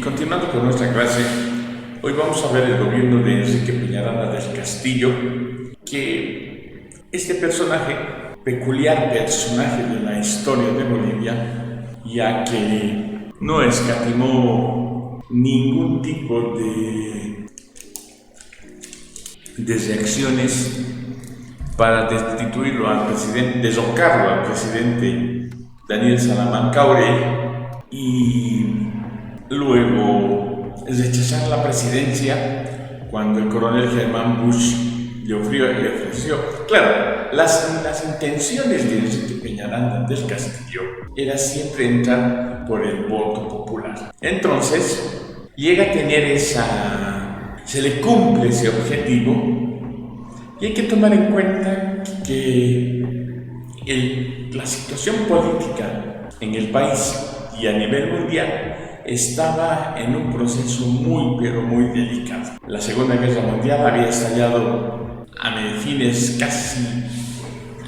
continuando con nuestra clase, hoy vamos a ver el gobierno de Enrique Peñaranda del Castillo, que este personaje, peculiar personaje de la historia de Bolivia, ya que no escatimó ningún tipo de reacciones para destituirlo al presidente, derrocarlo al presidente Daniel Salamanca y luego rechazar la presidencia cuando el coronel Germán Busch le ofreció. Claro, las intenciones de Enrique Peñaranda del Castillo era siempre entrar por el voto popular. Entonces, llega a tener se le cumple ese objetivo, y hay que tomar en cuenta que la situación política en el país y a nivel mundial estaba en un proceso muy delicado. La Segunda Guerra Mundial había estallado a fines casi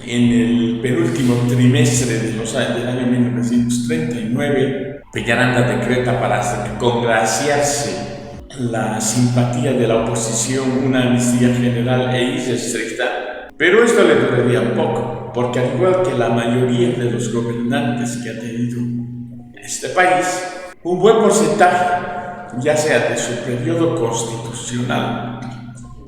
en el penúltimo trimestre del año 1939. Peñaranda decreta para congraciarse la simpatía de la oposición una amnistía general e irrestricta, pero esto le duraría poco, porque al igual que la mayoría de los gobernantes que ha tenido este país, un buen porcentaje, ya sea de su periodo constitucional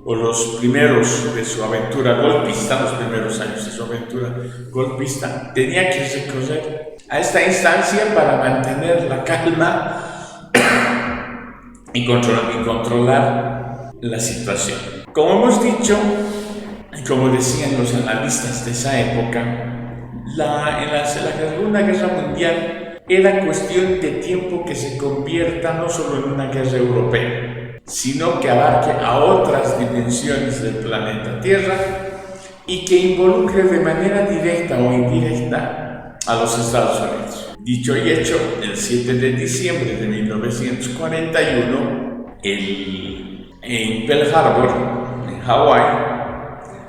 o los primeros de su aventura golpista, los primeros años de su aventura golpista, tenía que recurrir a esta instancia para mantener la calma y controlar la situación. Como hemos dicho, y como decían los analistas de esa época, en la Segunda Guerra Mundial era cuestión de tiempo que se convierta no solo en una guerra europea, sino que abarque a otras dimensiones del planeta Tierra y que involucre de manera directa o indirecta a los Estados Unidos. Dicho y hecho, el 7 de diciembre de 1941, en Pearl Harbor, en Hawái,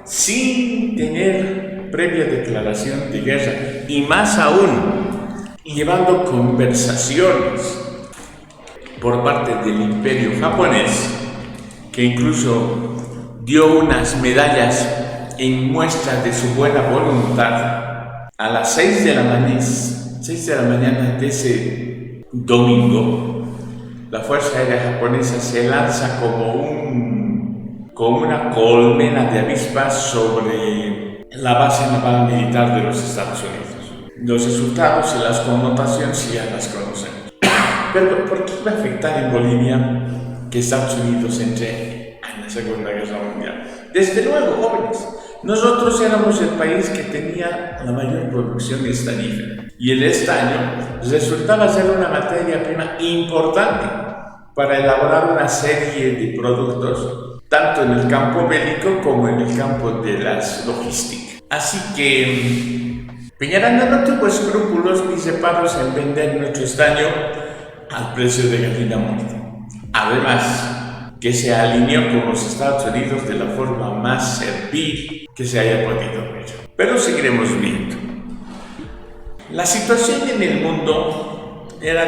sin tener previa declaración de guerra, y más aún, llevando conversaciones por parte del Imperio japonés, que incluso dio unas medallas en muestra de su buena voluntad, a las 6 de la mañana de ese domingo, la Fuerza Aérea Japonesa se lanza como una colmena de avispas sobre la base naval militar de los Estados Unidos. Los resultados y las connotaciones ya las conocemos. Pero ¿por qué iba a afectar en Bolivia que Estados Unidos entre en la Segunda Guerra Mundial? Desde luego, jóvenes, nosotros éramos el país que tenía la mayor producción estañífera, y el estaño resultaba ser una materia prima importante para elaborar una serie de productos, tanto en el campo bélico como en el campo de las logísticas. Así que Peñaranda no tuvo escrúpulos ni reparos en vender nuestro estaño al precio de gallina muerta. Además, que se alineó con los Estados Unidos de la forma más servil que se haya podido ver. Pero seguiremos viendo. La situación en el mundo era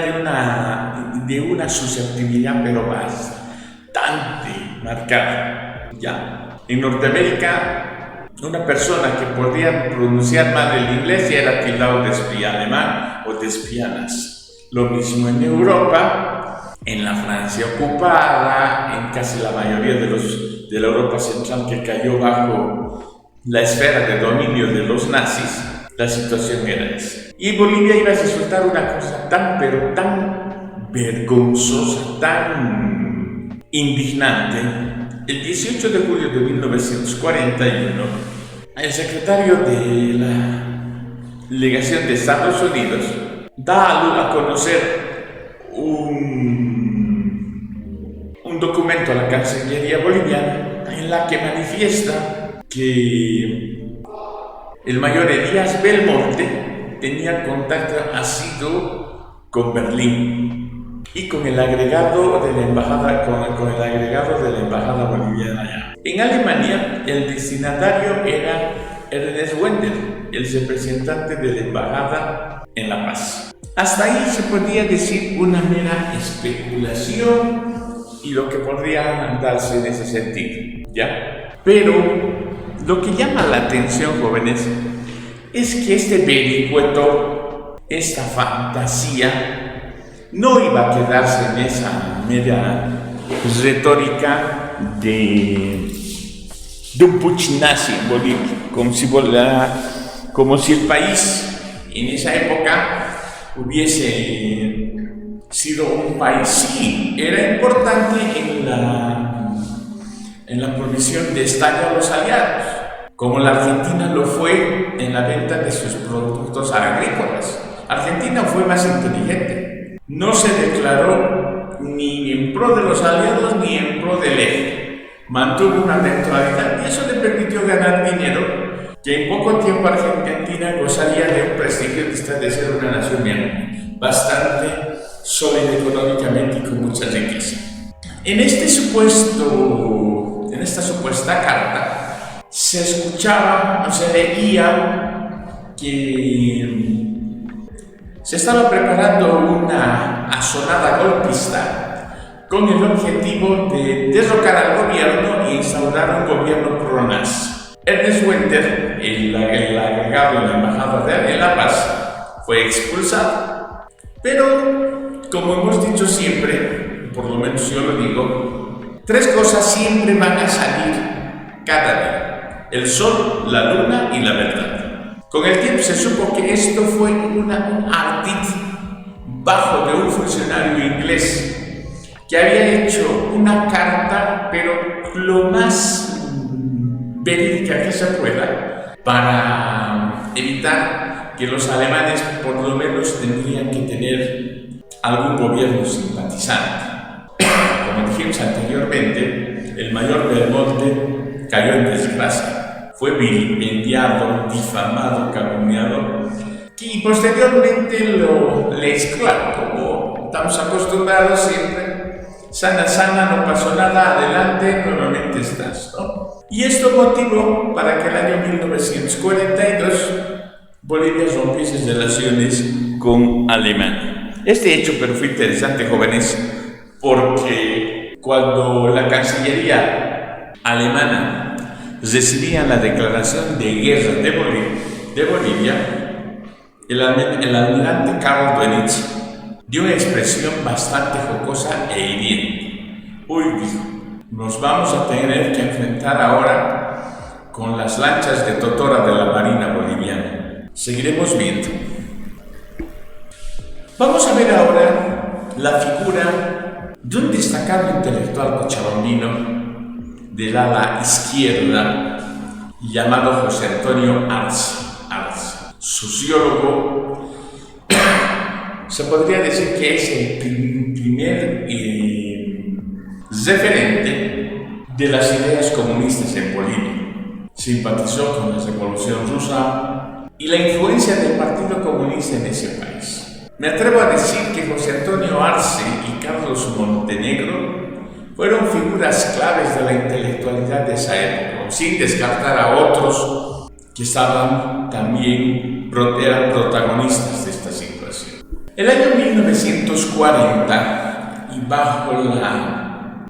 de una susceptibilidad pero bastante marcada. Ya, en Norteamérica, una persona que podía pronunciar mal el inglés ya era tildado de espía alemán o de espianas. Lo mismo en Europa, en la Francia ocupada, en casi la mayoría de la Europa central que cayó bajo la esfera de dominio de los nazis, la situación era esa. Y Bolivia iba a resultar una cosa tan vergonzosa, tan indignante. El 18 de julio de 1941, el secretario de la delegación de Estados Unidos da a conocer un documento a la Cancillería boliviana en la que manifiesta que el mayor Elías Belmonte tenía contacto ácido con Berlín y con el agregado de la embajada boliviana allá. En Alemania, el destinatario era Ernest Wendel, el representante de la embajada en La Paz. Hasta ahí se podría decir una mera especulación y lo que podría darse en ese sentido, ¿ya? Pero lo que llama la atención, jóvenes, es que este vericueto, esta fantasía, no iba a quedarse en esa mera retórica de un puchinazi en Bolivia, como si el país en esa época hubiese sido un país, sí, era importante en la provisión de estaño a los aliados, como la Argentina lo fue en la venta de sus productos agrícolas. Argentina fue más inteligente, no se declaró ni en pro de los aliados ni en pro del eje, mantuvo una neutralidad y eso le permitió ganar dinero, que en poco tiempo Argentina gozaría de un prestigio de ser una nación bastante sólida económicamente y con mucha riqueza. En esta supuesta carta se escuchaba, o se leía que se estaba preparando una asonada golpista con el objetivo de derrocar al gobierno e instaurar un gobierno pro-nazi. Ernest Wender, el agregado en la embajada de La Paz, fue expulsado. Pero, como hemos dicho siempre, por lo menos yo lo digo, tres cosas siempre van a salir cada día: el sol, la luna y la verdad. Con el tiempo se supo que esto fue un ardid bajo de un funcionario inglés que había hecho una carta, pero lo más verídica que se pueda, para evitar que los alemanes por lo menos tendrían que tener algún gobierno simpatizante. Como dijimos anteriormente, el mayor Belmonte cayó en desgracia, fue vilipendiado, difamado, calumniado, y posteriormente le exclamó, como estamos acostumbrados siempre: sana, no pasó nada, adelante, nuevamente estás, ¿no? Y esto motivó para que el año 1942 Bolivia rompiese relaciones con Alemania. Este hecho pero fue interesante, jóvenes, porque cuando la Cancillería alemana recibía la declaración de guerra de Bolivia, el almirante Karl Dönitz dio una expresión bastante jocosa e hiriente. Uy, dijo, nos vamos a tener que enfrentar ahora con las lanchas de Totora de la Marina Boliviana. Seguiremos viendo. Vamos a ver ahora la figura de un destacado intelectual cochabambino del ala izquierda llamado José Antonio Arce, sociólogo. Se podría decir que es el primer referente de las ideas comunistas en Bolivia. Simpatizó con la Revolución Rusa y la influencia del Partido Comunista en ese país. Me atrevo a decir que José Antonio Arce y Carlos Montenegro fueron figuras claves de la intelectualidad de esa época, sin descartar a otros que eran protagonistas de esta situación. El año 1940, y bajo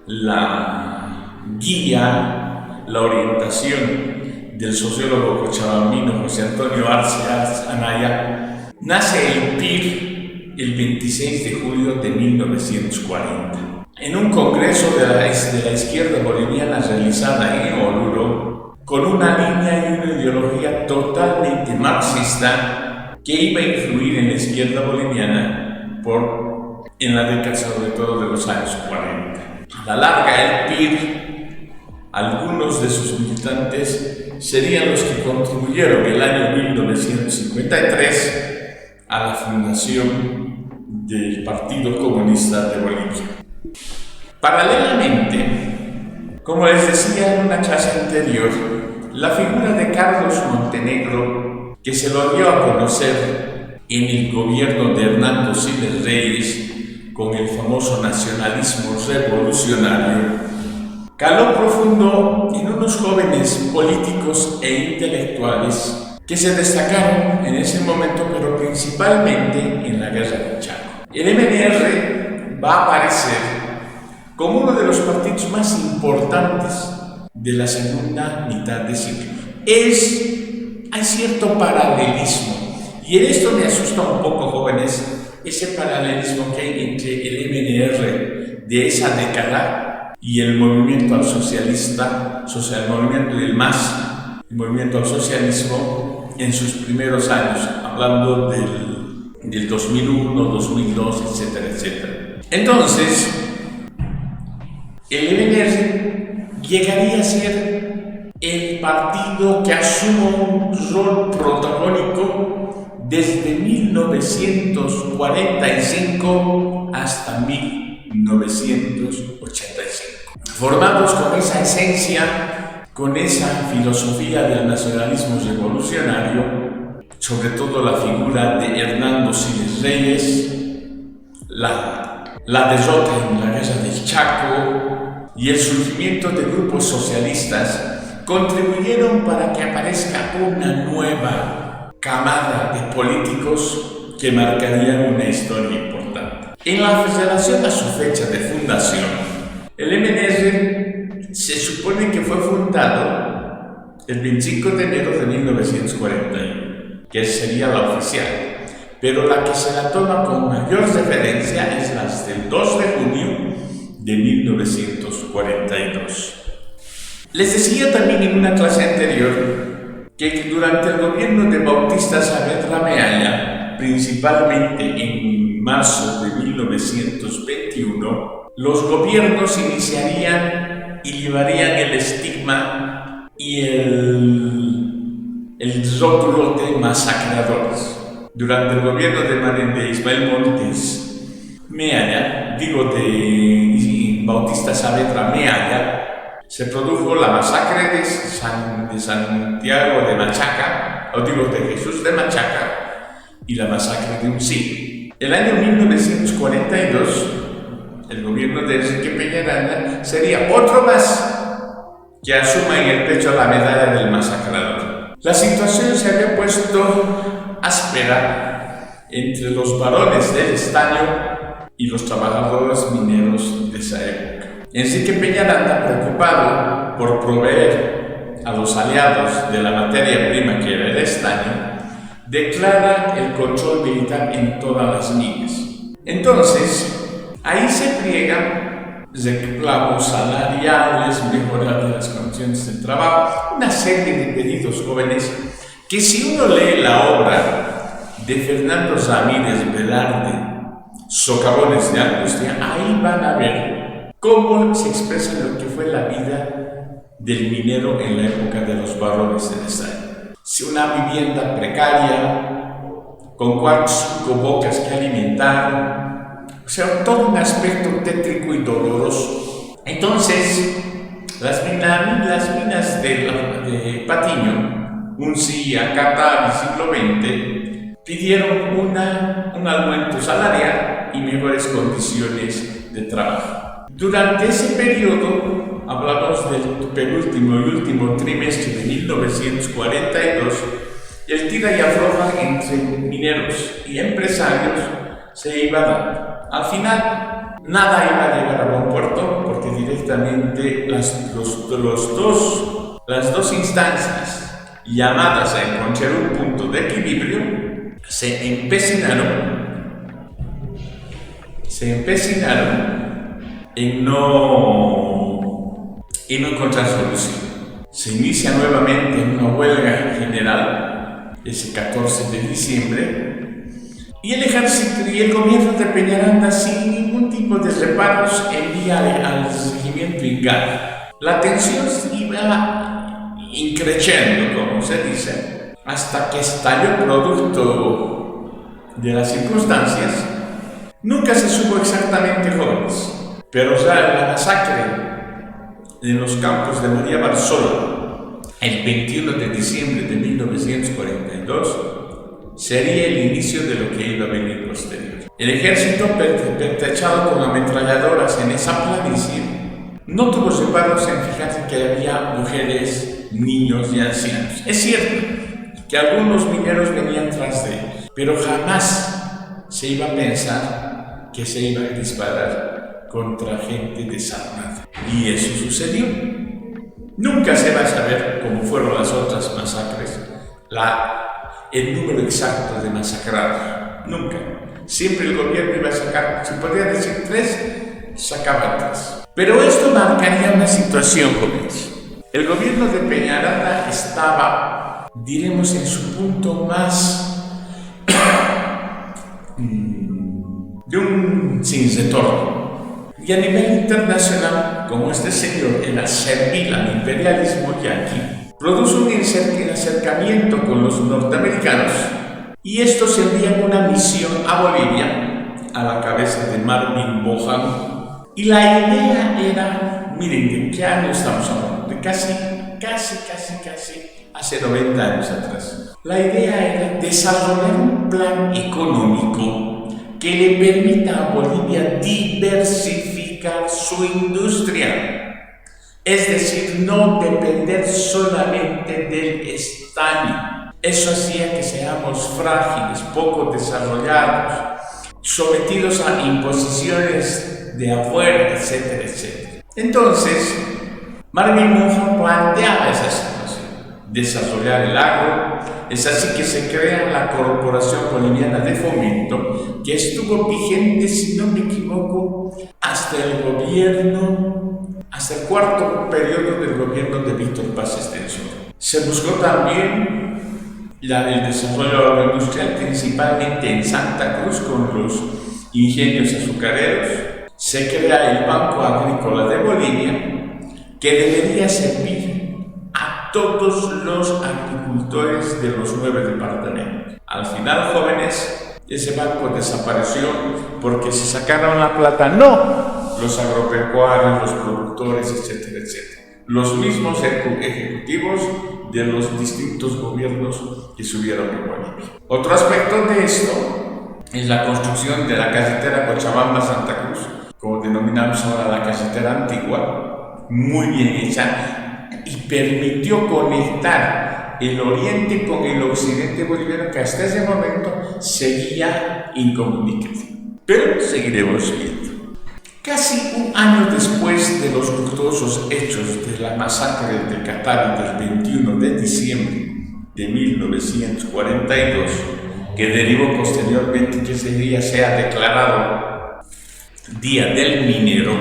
la guía, la orientación del sociólogo cochabambino José Antonio Arce Anaya, nace el PIR el 26 de julio de 1940. En un congreso de la izquierda boliviana realizada en Oruro, con una línea y una ideología totalmente marxista que iba a influir en la izquierda boliviana en la década sobre todo de los años 40. A la larga, el PIR, algunos de sus militantes serían los que contribuyeron el año 1953 a la fundación del Partido Comunista de Bolivia. Paralelamente, como les decía en una clase anterior, la figura de Carlos Montenegro, que se lo dio a conocer en el gobierno de Hernando Siles Reyes con el famoso nacionalismo revolucionario, caló profundo en unos jóvenes políticos e intelectuales que se destacaron en ese momento, pero principalmente en la guerra del Chaco. El MNR va a aparecer como uno de los partidos más importantes de la segunda mitad de siglo. Hay cierto paralelismo, y en esto me asusta un poco, jóvenes, ese paralelismo que hay entre el MNR de esa década y el movimiento socialista, el movimiento del MAS, el movimiento al socialismo en sus primeros años, hablando del 2001, 2002, etcétera, etcétera. Entonces, el MNR llegaría a ser el partido que asume un rol protagónico desde 1945 hasta 1985. Formados con esa esencia, con esa filosofía del nacionalismo revolucionario, sobre todo la figura de Hernando Siles Reyes, la derrota en la guerra del Chaco y el surgimiento de grupos socialistas, contribuyeron para que aparezca una nueva camada de políticos que marcarían una historia importante. En la relación a su fecha de fundación, el MNR se supone que fue fundado el 25 de enero de 1941, que sería la oficial, pero la que se la toma con mayor referencia es la del 2 de junio de 1942. Les decía también en una clase anterior que durante el gobierno de Bautista Saavedra Mealla, principalmente en marzo de 1921, los gobiernos iniciarían y llevarían el estigma y el rótulo de masacradores. Durante el gobierno de Ismael Montes Mealla, de Bautista Saavedra Mealla, se produjo la masacre de Santiago de Machaca, de Jesús de Machaca, y la masacre de Uncillo. El año 1942, el gobierno de Enrique Peñaranda sería otro más que asuma en el pecho la medalla del masacrador. La situación se había puesto áspera entre los varones del estaño y los trabajadores mineros de esa época. Enrique Peñaranda, preocupado por proveer a los aliados de la materia prima que era el estaño, declara el control militar en todas las minas. Entonces, ahí se pliegan reclamos salariales, mejorar de las condiciones de trabajo, una serie de pedidos, jóvenes, que si uno lee la obra de Fernando Ramírez Velarde, Socavones de Angustia, ahí van a ver cómo se expresa lo que fue la vida del minero en la época de los varones del estaño. Si una vivienda precaria, con 4 o 5 bocas que alimentar, o sea, todo un aspecto tétrico y doloroso. Entonces, las minas de Patiño, Uncía, Catavi, siglo XX, pidieron un aumento salarial y mejores condiciones de trabajo. Durante ese periodo, hablamos del penúltimo y último trimestre de 1942, el tira y afloja entre mineros y empresarios se iba dando. Al final, nada iba a llegar a buen puerto porque directamente las dos instancias llamadas a encontrar un punto de equilibrio se empecinaron en no encontrar solución. Se inicia nuevamente una huelga general ese 14 de diciembre y el ejército y el gobierno de Peñaranda, sin ningún tipo de reparos, envía al regimiento Ingar. La tensión iba increciendo, como se dice, hasta que estalló producto de las circunstancias. Nunca se supo exactamente, jóvenes, pero ya la masacre en los campos de María Barzola, el 21 de diciembre de 1942, sería el inicio de lo que iba a venir posterior. El ejército, pertrechado con ametralladoras en esa planicie, no tuvo reparos en fijarse que había mujeres, niños y ancianos. Es cierto, que algunos mineros venían tras de ellos, pero jamás se iba a pensar que se iba a disparar contra gente desarmada. Y eso sucedió. Nunca se va a saber cómo fueron las otras masacres, el número exacto de masacrados. Nunca. Siempre el gobierno iba a sacar, se podría decir 3, sacaba 3. Pero esto marcaría una situación, jóvenes. El gobierno de Peñaranda estaba, diremos, en su punto más de un sin retorno. Y a nivel internacional, como este señor era servil al imperialismo yanqui, produjo un acercamiento con los norteamericanos y estos envían una misión a Bolivia a la cabeza de Marvin Bohan. Y la idea era, miren, ¿de qué año estamos hablando? De casi hace 90 años atrás. La idea era desarrollar un plan económico que le permita a Bolivia diversificar su industria. Es decir, no depender solamente del estaño. Eso hacía que seamos frágiles, poco desarrollados, sometidos a imposiciones de afuera, etcétera, etcétera. Entonces, Marvin Bohan planteaba esa situación, desarrollar el agro. Es así que se crea la Corporación Boliviana de Fomento, que estuvo vigente, si no me equivoco, hasta el cuarto periodo del gobierno de Víctor Paz Estenssoro. Se buscó también el desarrollo agroindustrial, principalmente en Santa Cruz con los ingenios azucareros. Se crea el Banco Agrícola de Bolivia, que debería servir a todos los agricultores de los 9 departamentos. Al final, jóvenes, ese banco desapareció porque se sacaron la plata, no los agropecuarios, los productores, etcétera, etcétera. Los mismos ejecutivos de los distintos gobiernos que subieron en Bolivia. Otro aspecto de esto es la construcción de la carretera Cochabamba-Santa Cruz, como denominamos ahora la carretera antigua, muy bien hecha, y permitió conectar el oriente con el occidente boliviano, que hasta ese momento seguía incomunicado. Pero seguiremos viendo. Casi un año después de los luctuosos hechos de la masacre de Catavi del 21 de diciembre de 1942, que derivó posteriormente que ese día sea declarado Día del Minero,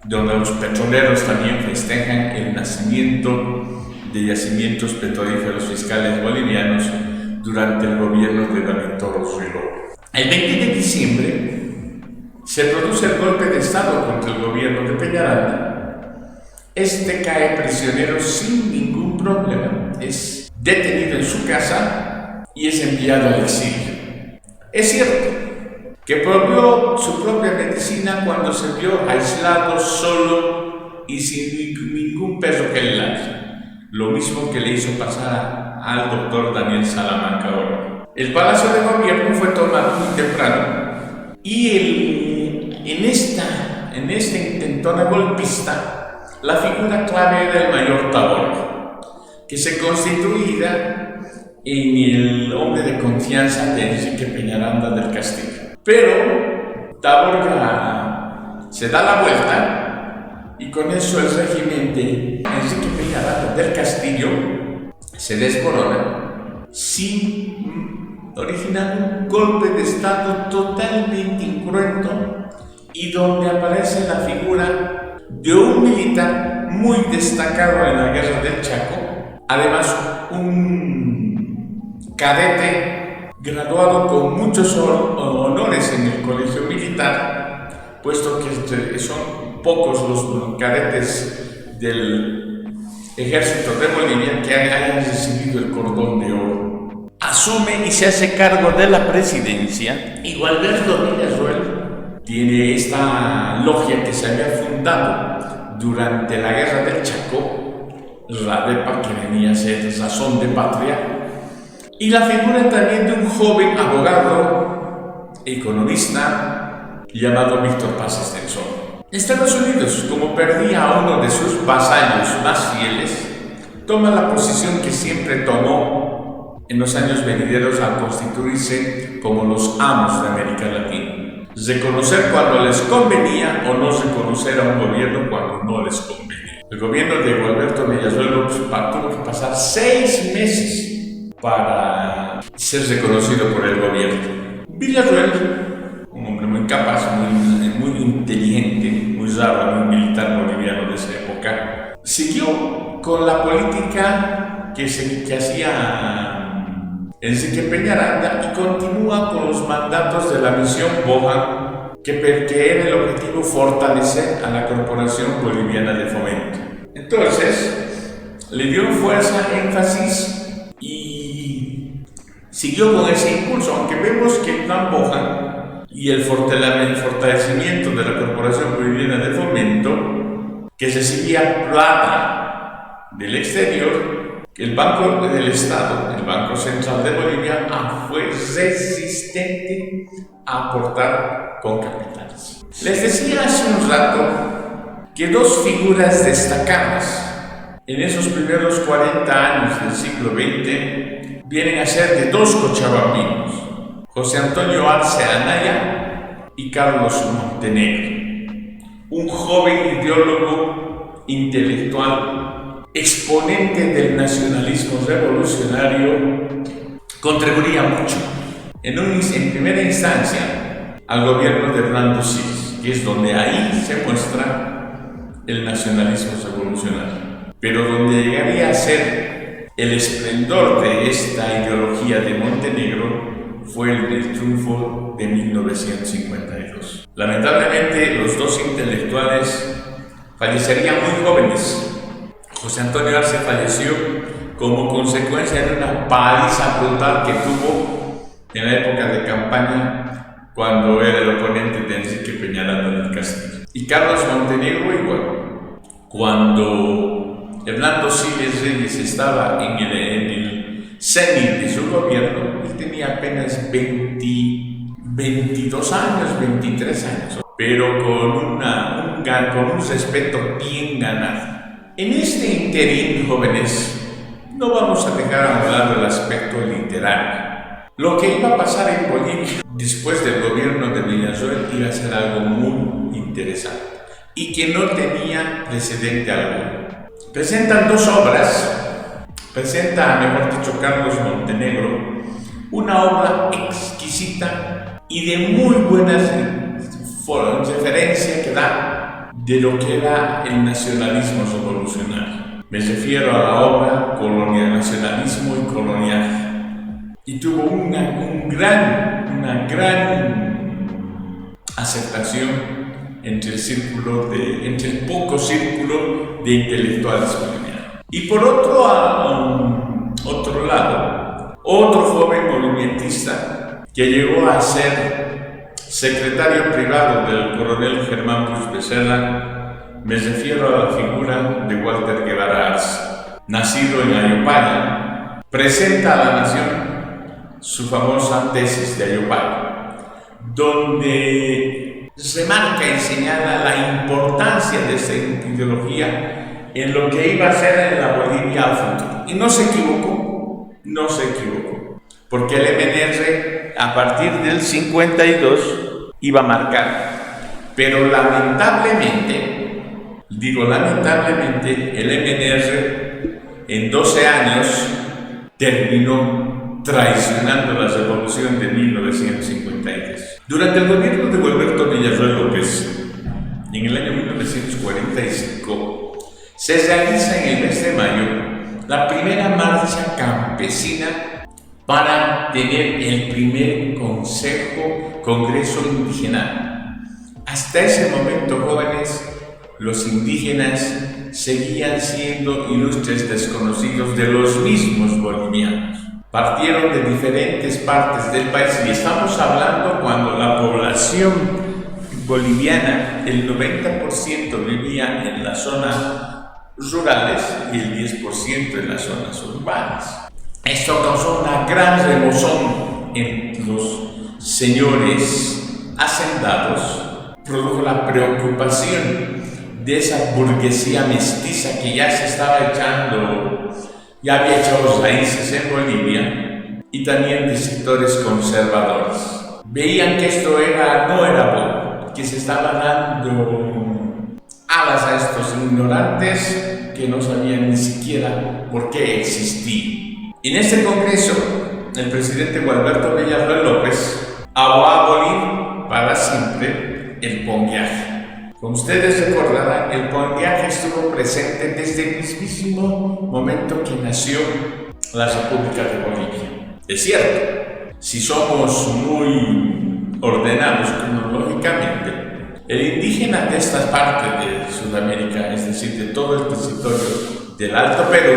donde los petroleros también festejan el nacimiento de yacimientos petrolíferos fiscales bolivianos durante el gobierno de David Torres Riló. El 20 de diciembre se produce el golpe de Estado contra el gobierno de Peñaranda. Este cae prisionero sin ningún problema, es detenido en su casa y es enviado al exilio. Es cierto que probó su propia medicina cuando se vio aislado, solo y sin ningún peso que le lance. Lo mismo que le hizo pasar al doctor Daniel Salamanca ahora. El Palacio de Gobierno fue tomado muy temprano y en esta intentona golpista, la figura clave era el mayor Taborga, que se constituía en el hombre de confianza de Enrique Peñaranda del Castillo. Pero Taborga se da la vuelta y con eso el régimen de Enrique Peñaranda del Castillo se desmorona sin originar un golpe de Estado totalmente incruento, y donde aparece la figura de un militar muy destacado en la guerra del Chaco, además un cadete graduado con muchos honores en el colegio militar, puesto que son pocos los cadetes del ejército de Bolivia que hayan recibido el cordón de oro. Asume y se hace cargo de la presidencia y Gualberto Villarroel tiene esta logia que se había fundado durante la guerra del Chaco, RADEPA, que venía a ser Razón de Patria, y la figura también de un joven abogado, economista, llamado Víctor Paz Estenssoro. Estados Unidos, como perdía a uno de sus vasallos más fieles, toma la posición que siempre tomó en los años venideros a constituirse como los amos de América Latina. Reconocer cuando les convenía o no reconocer a un gobierno cuando no les convenía. El gobierno de Gualberto Villazuelo tuvo que pasar 6 meses para ser reconocido por el gobierno. Villazuelo, un hombre muy capaz, muy inteligente, muy raro, muy militar boliviano de esa época, siguió con la política que hacía Enrique Peñaranda y continúa con los mandatos de la misión Bohan, que era el objetivo fortalecer a la Corporación Boliviana de Fomento. Entonces, le dio fuerza, énfasis y siguió con ese impulso, aunque vemos que el plan Bohan y el fortalecimiento de la Corporación Boliviana de Fomento, que recibía plata del exterior, el Banco del Estado, el Banco Central de Bolivia, fue resistente a aportar con capitales. Les decía hace un rato que 2 figuras destacadas en esos primeros 40 años del siglo XX vienen a ser de 2 cochabambinos, José Antonio Arce Anaya y Carlos Montenegro, un joven ideólogo intelectual, exponente del nacionalismo revolucionario, contribuiría mucho en primera instancia al gobierno de Hernando Siles, que es donde ahí se muestra el nacionalismo revolucionario, pero donde llegaría a ser el esplendor de esta ideología de Montenegro fue el triunfo de 1952. Lamentablemente, los 2 intelectuales fallecerían muy jóvenes. José Antonio Arce falleció como consecuencia de una paliza brutal que tuvo en la época de campaña cuando era el oponente de Enrique Peñaranda del Castillo. Y Carlos Montenegro igual. Cuando Hernando Siles Reyes estaba en el cenit de su gobierno, él tenía apenas 22 años, 23 años, pero con un respeto bien ganado. En este interín, jóvenes, no vamos a dejar a un lado el aspecto literario. Lo que iba a pasar en Bolivia después del gobierno de Villazuel iba a ser algo muy interesante y que no tenía precedente alguno. Presentan 2 obras, mejor dicho, Carlos Montenegro, una obra exquisita y de muy buena referencia que da de lo que era el nacionalismo revolucionario. Me refiero a la obra Nacionalismo y Colonial. Y tuvo una gran aceptación entre el poco círculo de intelectuales bolivianos. Y por otro lado, otro joven movimentista que llegó a ser secretario privado del coronel Germán Cruz Becerra, me refiero a la figura de Walter Guevara Arce. Nacido en Ayopaya, presenta a la nación su famosa tesis de Ayopaya, donde se marca y señala la importancia de esta ideología en lo que iba a ser en la Bolivia al futuro. Y no se equivocó, porque el MNR a partir del 52 iba a marcar. Pero lamentablemente, el MNR en 12 años terminó traicionando la revolución de 1953. Durante el gobierno de Gualberto Villazuel López, en el año 1945, se realiza en el mes de mayo la primera marcha campesina para tener el primer Congreso Indígena. Hasta ese momento, jóvenes, los indígenas seguían siendo ilustres desconocidos de los mismos bolivianos. Partieron de diferentes partes del país y estamos hablando cuando la población boliviana, el 90% vivía en las zonas rurales y el 10% en las zonas urbanas. Esto causó una gran remozón en los señores hacendados, produjo la preocupación de esa burguesía mestiza que ya se estaba ya había echado raíces en Bolivia, y también de sectores conservadores. Veían que esto no era bueno, que se estaba dando alas a estos ignorantes que no sabían ni siquiera por qué existían. En este congreso, el presidente Gualberto Villarroel López va a abolir para siempre el pongueaje. Como ustedes recordarán, el pongueaje estuvo presente desde el mismísimo momento que nació la República de Bolivia. Es cierto, si somos muy ordenados cronológicamente, el indígena de esta parte de Sudamérica, es decir, de todo el territorio del Alto Perú,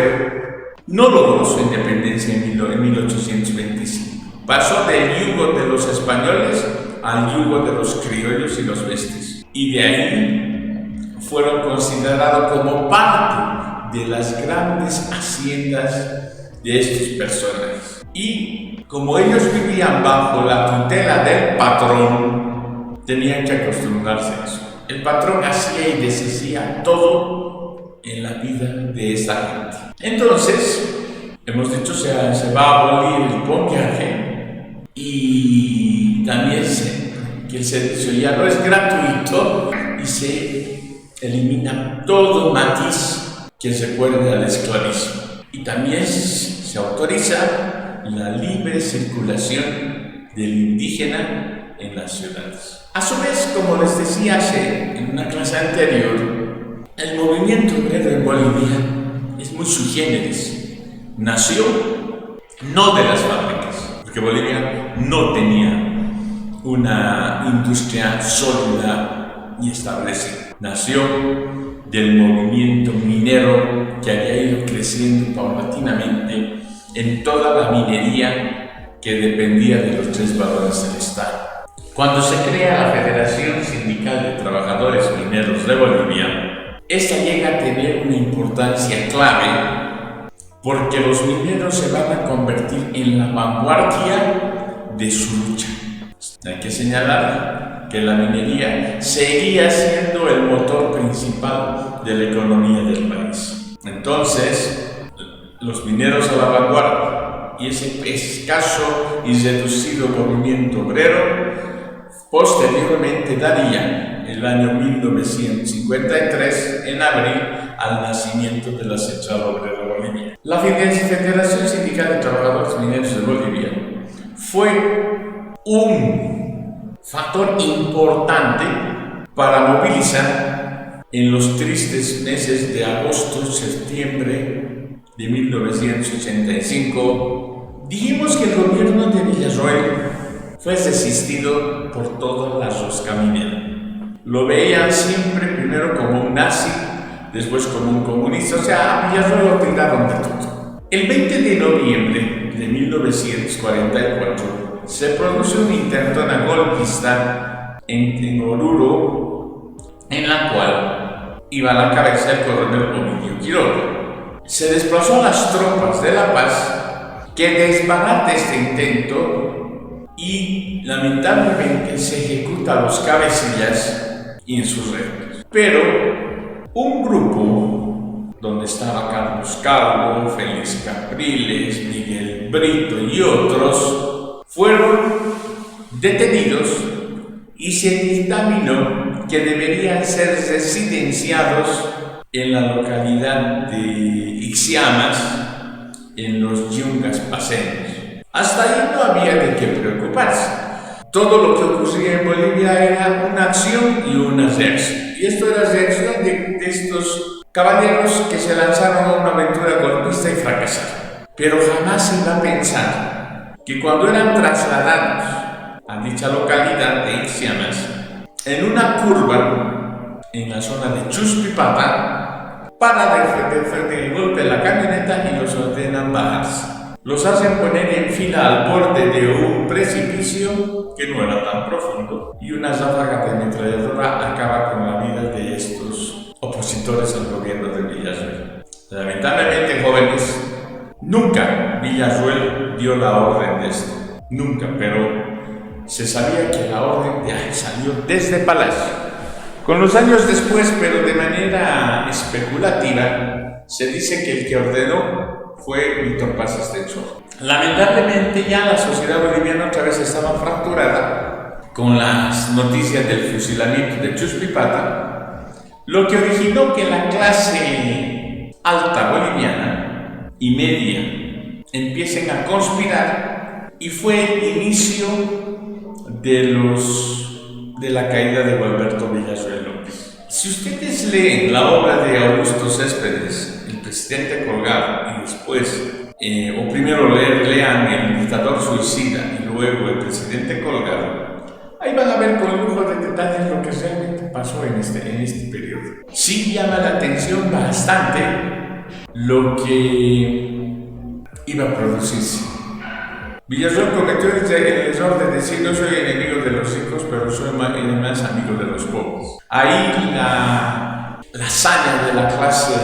no logró su independencia en 1825. Pasó del yugo de los españoles al yugo de los criollos y los besties. Y de ahí fueron considerados como parte de las grandes haciendas de estos personajes. Y como ellos vivían bajo la tutela del patrón, tenían que acostumbrarse a eso. El patrón hacía y deshacía todo en la vida de esta gente. Entonces, hemos dicho se va a abolir el pongueaje y también que el servicio ya no es gratuito y se elimina todo matiz que recuerde al esclavismo. Y también se autoriza la libre circulación del indígena en las ciudades. A su vez, como les decía en una clase anterior, el movimiento obrero en Bolivia es muy sui generis. Nació no de las fábricas, porque Bolivia no tenía una industria sólida y establecida. Nació del movimiento minero que había ido creciendo paulatinamente en toda la minería que dependía de los tres varones del Estado. Cuando se crea la Federación Sindical de Trabajadores Mineros de Bolivia, esta llega a tener una importancia clave porque los mineros se van a convertir en la vanguardia de su lucha. Hay que señalar que la minería seguía siendo el motor principal de la economía del país. Entonces, los mineros a la vanguardia y ese escaso y reducido movimiento obrero posteriormente daría el año 1953 en abril al nacimiento de la Central Obrera Boliviana. La Federación Sindical de Trabajadores Mineros de Bolivia fue un factor importante para movilizar en los tristes meses de agosto-septiembre de 1985. Dijimos que el gobierno de Villarroel fue desistido por toda la rosca minera. Lo veían siempre primero como un nazi, después como un comunista, o sea, a Villarroel lo tiraron de todo. El 20 de noviembre de 1944 se produjo una intentona golpista en Oruro, en la cual iba a la cabeza el coronel Ovidio Quiroga. Se desplazó a las tropas de La Paz, que desbarata este intento y lamentablemente se ejecuta a los cabecillas insurrectos. Pero un grupo donde estaba Carlos Calvo, Félix Capriles, Miguel Brito y otros fueron detenidos y se dictaminó que deberían ser residenciados en la localidad de Ixiamas, en los Yungas paseños. Hasta ahí no había de qué preocuparse. Todo lo que ocurría en Bolivia era una acción y una reacción. Y esto era reacción de estos caballeros que se lanzaron a una aventura golpista y fracasaron. Pero jamás se iba a pensar que cuando eran trasladados a dicha localidad de Ixiamas, en una curva en la zona de Chuspipata, para de golpe la camioneta y los ordenan bajarse. Los hacen poner en fila al borde de un precipicio que no era tan profundo y una ráfaga de ametralladora acaba con la vida de estos opositores al gobierno de Villarroel. Lamentablemente, jóvenes, nunca Villarroel dio la orden de esto. Nunca, pero se sabía que la orden de ahí salió desde Palacio. Con los años después, pero de manera especulativa, se dice que el que ordenó fue Víctor Paz Estenssoro. Lamentablemente ya la sociedad boliviana otra vez estaba fracturada con las noticias del fusilamiento de Chuspipata, lo que originó que la clase alta boliviana y media empiecen a conspirar, y fue el inicio de la caída de Gualberto Villarroel López. Si ustedes leen la obra de Augusto Céspedes, El presidente colgado, y después, o primero lean El dictador suicida y luego El presidente colgado, ahí van a ver con lujo de detalles lo que realmente pasó en este periodo. Sí llama la atención bastante lo que iba a producirse. Villarroel cometió el error de decir: no soy enemigo de los ricos, pero soy más amigo de los pobres. Ahí la hazaña de la clase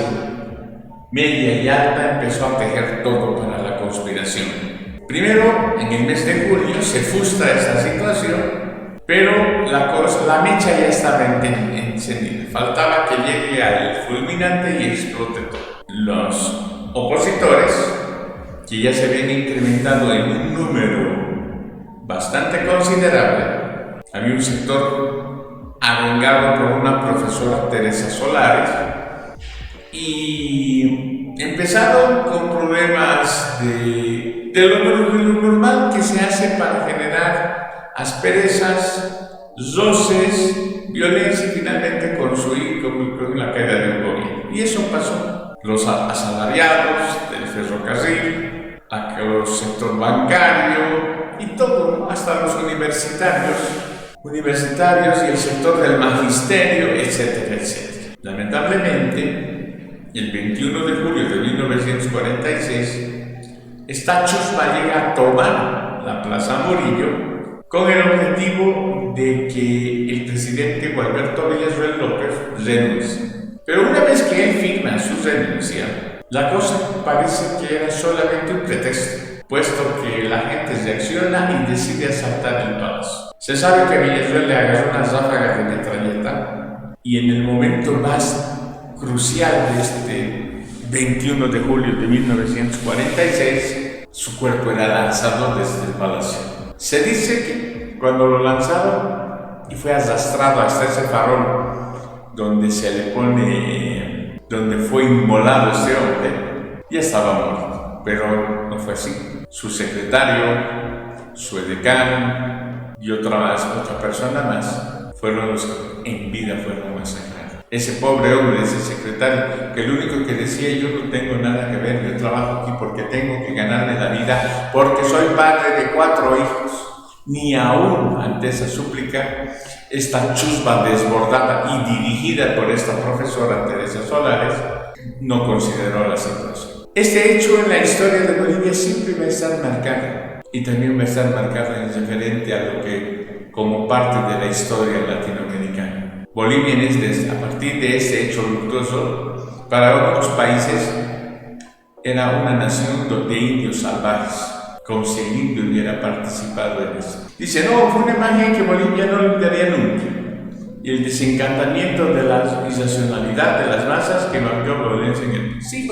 media y alta empezó a tejer todo para la conspiración. Primero, en el mes de julio se frustra esta situación, pero la mecha ya estaba encendida. Faltaba que llegue al fulminante y explote todo. Los opositores, que ya se habían incrementado en un número bastante considerable, había un sector arengado por una profesora, Teresa Solares, y empezaron con problemas de lo normal que se hace para generar asperezas, roces, violencia y finalmente construir con la caída del gobierno. Y eso pasó. Los asalariados del ferrocarril, el sector bancario y todo, hasta los universitarios y el sector del magisterio, etcétera, etcétera. Lamentablemente, el 21 de julio de 1946, esta chusma llega a tomar la Plaza Murillo con el objetivo de que el presidente Gualberto Villarroel López renuncie. Pero una vez que él firma su renuncia, la cosa parece que era solamente un pretexto, puesto que la gente reacciona y decide asaltar el palacio. Se sabe que Villarroel le agarró unas ráfagas de metralleta, y en el momento más crucial de este 21 de julio de 1946, su cuerpo era lanzado desde el palacio. Se dice que cuando lo lanzaron y fue arrastrado hasta ese farol donde donde fue inmolado este hombre, ya estaba muerto, pero no fue así. Su secretario, su edecán y otra persona más fueron los que en vida fueron masacrados. Ese pobre hombre, ese secretario, que lo único que decía: yo no tengo nada que ver, yo trabajo aquí porque tengo que ganarme la vida, porque soy padre de 4 hijos. Ni aún ante esa súplica, esta chusma desbordada y dirigida por esta profesora Teresa Solares no consideró la situación. Este hecho en la historia de Bolivia siempre va a estar marcado, y también va a estar marcado en referente a lo que como parte de la historia latinoamericana. Bolivia, a partir de este hecho luctuoso, para otros países era una nación de indios salvajes, como si el indio hubiera participado en eso. Dice: no, fue una imagen que Bolivia no olvidaría nunca. Y el desencantamiento de la irracionalidad de las masas que cambió violencia en el país. Sí,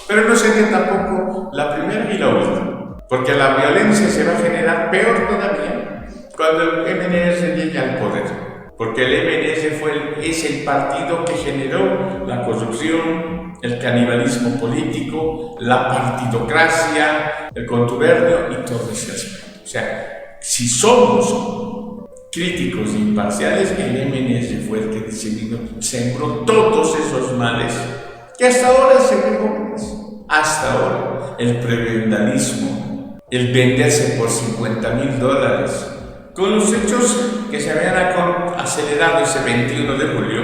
pero no sería tampoco la primera y la última, porque la violencia se va a generar peor todavía cuando el MNR llegue al poder. Porque el MNR es el partido que generó la corrupción, el canibalismo político, la partidocracia, el contubernio y todo ese aspecto. O sea, si somos críticos e imparciales, el MNR fue el que diseminó, sembró todos esos males que hasta ahora se ven jóvenes. Hasta ahora, el prebendalismo, el venderse por $50,000, con los hechos que se habían acelerado ese 21 de julio,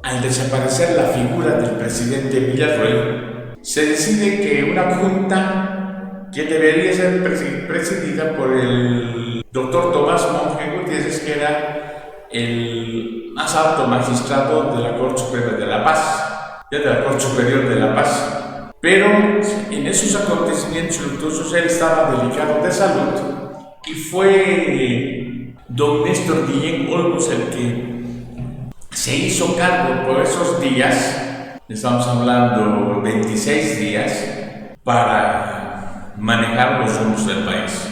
al desaparecer la figura del presidente Villarroel, se decide que una junta que debería ser presidida por el doctor Tomás Monje Gutiérrez, que era el más alto magistrado de la Corte Suprema de la Paz, de la Corte Superior de la Paz. Pero en esos acontecimientos luctuosos él estaba delicado de salud, y fue don Néstor Guillén Olmos el que se hizo cargo por esos días, estamos hablando 26 días, para manejar los rumos del país.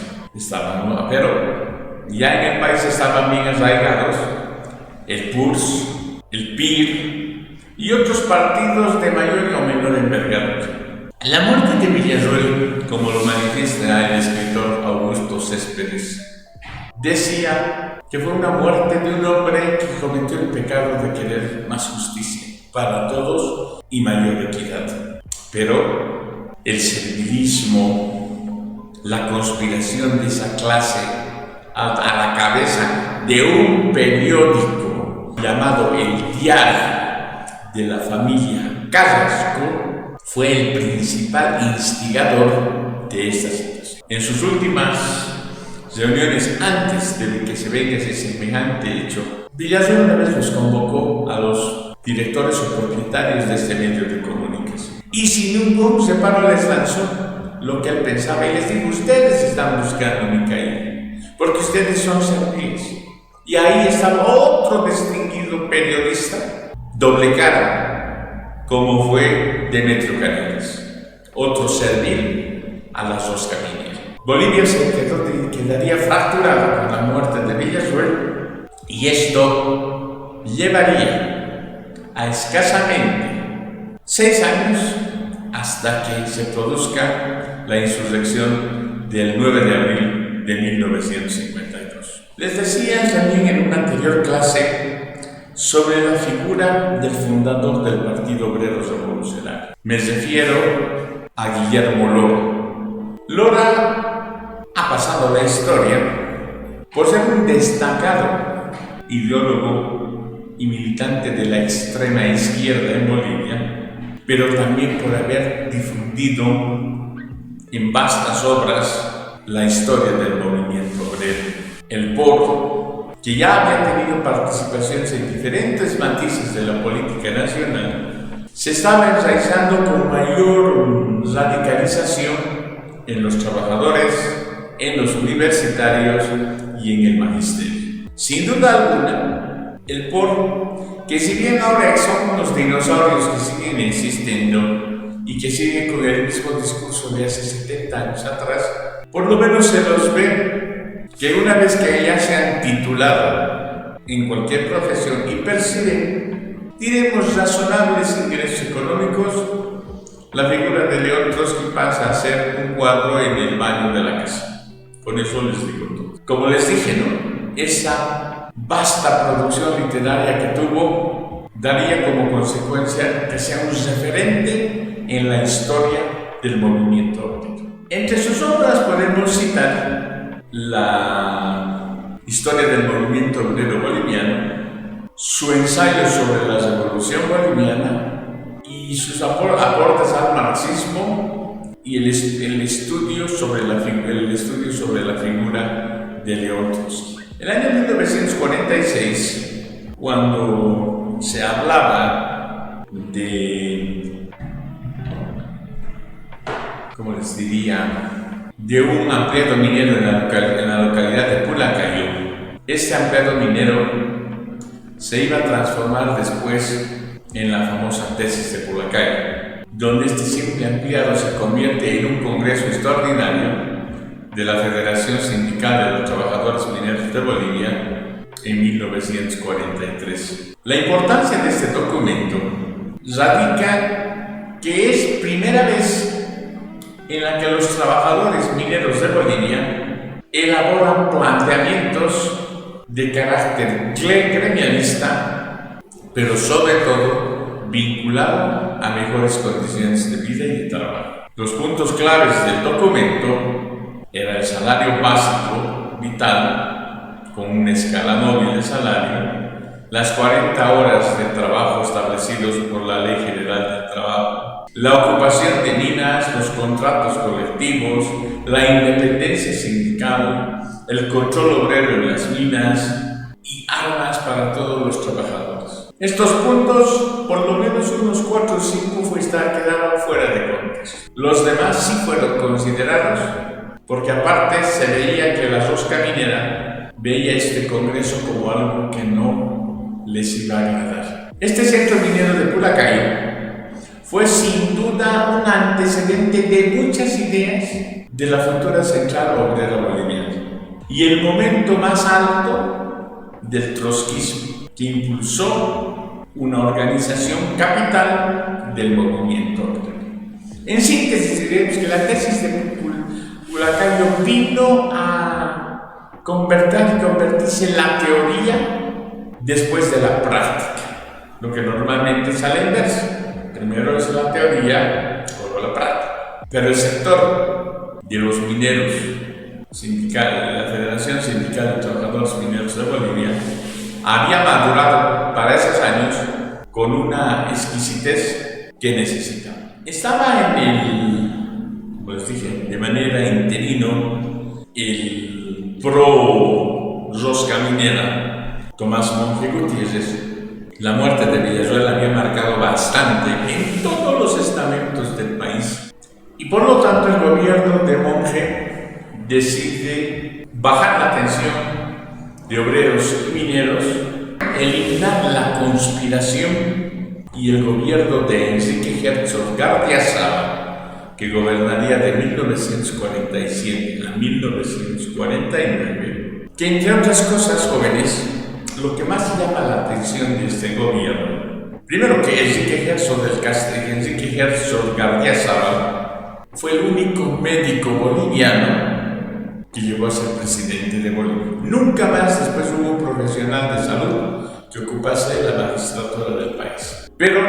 Pero ya en el país estaban bien arraigados el PURS, el PIR y otros partidos de mayor o menor envergadura. La muerte de Villarroel, como lo manifiesta el escritor Augusto Céspedes, decía que fue una muerte de un hombre que cometió el pecado de querer más justicia para todos y mayor equidad. Pero el servilismo, la conspiración de esa clase a la cabeza de un periódico llamado El Diario de la familia Carrasco fue el principal instigador de esta situación. En sus últimas reuniones antes de que se venga ese semejante hecho, Villarroel una vez los convocó a los directores o propietarios de este medio de comunicación y sin ningún reparo les lanzó lo que él pensaba y les dijo: ustedes están buscando mi caída porque ustedes son serviles. Y ahí estaba otro distinguido periodista, doble cara, como fue Demetrio Canelas, otro servil a las rosca minera. Bolivia quedaría fracturada con la muerte de Villarroel y esto llevaría a escasamente 6 años hasta que se produzca la insurrección del 9 de abril de 1952. Les decía también en una anterior clase sobre la figura del fundador del Partido Obrero Revolucionario. Me refiero a Guillermo Lora. Lora ha pasado la historia por ser un destacado ideólogo y militante de la extrema izquierda en Bolivia, pero también por haber difundido en vastas obras la historia del movimiento obrero. El POR, que ya había tenido participaciones en diferentes matices de la política nacional, se estaba enraizando con mayor radicalización en los trabajadores, en los universitarios y en el magisterio. Sin duda alguna, el POR, que si bien ahora son unos dinosaurios que siguen existiendo y que siguen con el mismo discurso de hace 70 años atrás, por lo menos se los ve que una vez que ya se han titulado en cualquier profesión y perciben, diremos, razonables ingresos económicos, la figura de León Trotsky pasa a ser un cuadro en el baño de la casa. Con eso les digo todo. Como les dije, ¿no? Esa vasta producción literaria que tuvo daría como consecuencia que sea un referente en la historia del movimiento obrero. Entre sus obras podemos citar la historia del movimiento obrero boliviano, su ensayo sobre la revolución boliviana y sus aportes al marxismo y el estudio sobre la figura de León Trotsky. El año 1946, cuando se hablaba de, ¿cómo les diría?, de un ampliado minero en la localidad de Pulacayo, este ampliado minero se iba a transformar después en la famosa tesis de Pulacayo, donde este simple ampliado se convierte en un congreso extraordinario de la Federación Sindical de los Trabajadores Mineros de Bolivia en 1943. La importancia de este documento radica que es primera vez en la que los trabajadores mineros de Bolivia elaboran planteamientos de carácter gremialista, pero sobre todo vinculado a mejores condiciones de vida y de trabajo. Los puntos claves del documento eran el salario básico vital, con una escala móvil de salario, las 40 horas de trabajo establecidos por la Ley General del Trabajo, la ocupación de minas, los contratos colectivos, la independencia sindical, el control obrero en las minas y armas para todos los trabajadores. Estos puntos, por lo menos unos 4 o 5 quedaban fuera de contexto. Los demás sí fueron considerados, porque aparte se veía que la rosca minera veía este congreso como algo que no les iba a agradar. Este centro minero de Pulacayo fue sin duda un antecedente de muchas ideas de la futura Central Obrera Boliviana y el momento más alto del trotskismo, que impulsó una organización capital del movimiento obrero. En síntesis, diremos que la tesis de Pulacayo vino a convertirse en la teoría después de la práctica, lo que normalmente sale en verso. Primero es la teoría, luego la práctica. Pero el sector de los mineros sindicales, de la Federación Sindical de Trabajadores Mineros de Bolivia, había madurado para esos años con una exquisitez que necesitaba. Estaba como les dije, de manera interino, el pro rosca minera Tomás Monje Gutiérrez. La muerte de Villarroel había marcado bastante en todos los estamentos del país y por lo tanto el gobierno de Monje decide bajar la tensión de obreros y mineros, eliminar la conspiración y el gobierno de Enrique Herzog Gardiazabal, que gobernaría de 1947 a 1949, que entre otras cosas, jóvenes, lo que más llama la atención de este gobierno, primero que Enrique Herzog Gardiazabal fue el único médico boliviano que llegó a ser presidente de Bolivia. Nunca más después hubo un profesional de salud que ocupase la magistratura del país. Pero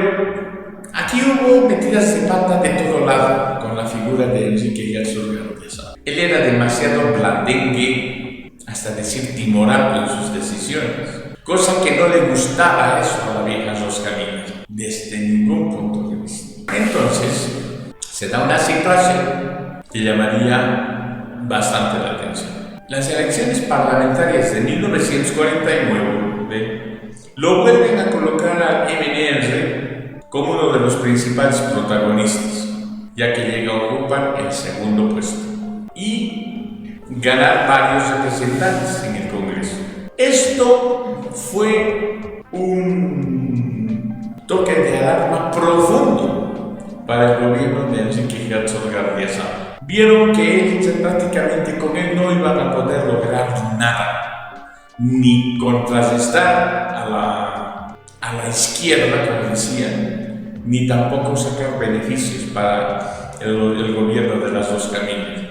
aquí hubo metidas de pata de todo lado con la figura de Enrique Herzog Gardiazabal. Él era demasiado blandengue, hasta decir timorato en sus decisiones, cosa que no le gustaba eso a la vieja rosca minera, desde ningún punto de vista. Entonces, se da una situación que llamaría bastante la atención. Las elecciones parlamentarias de 1949 lo vuelven a colocar al MNR como uno de los principales protagonistas, ya que llega a ocupar el segundo puesto y ganar varios representantes en el Congreso. Esto fue un toque de alarma profundo para el gobierno de Enrique Herzog Gardiazabal. Vieron que prácticamente con él no iban a poder lograr nada, ni contrarrestar a la izquierda, como decían, ni tampoco sacar beneficios para el gobierno de las dos caminos.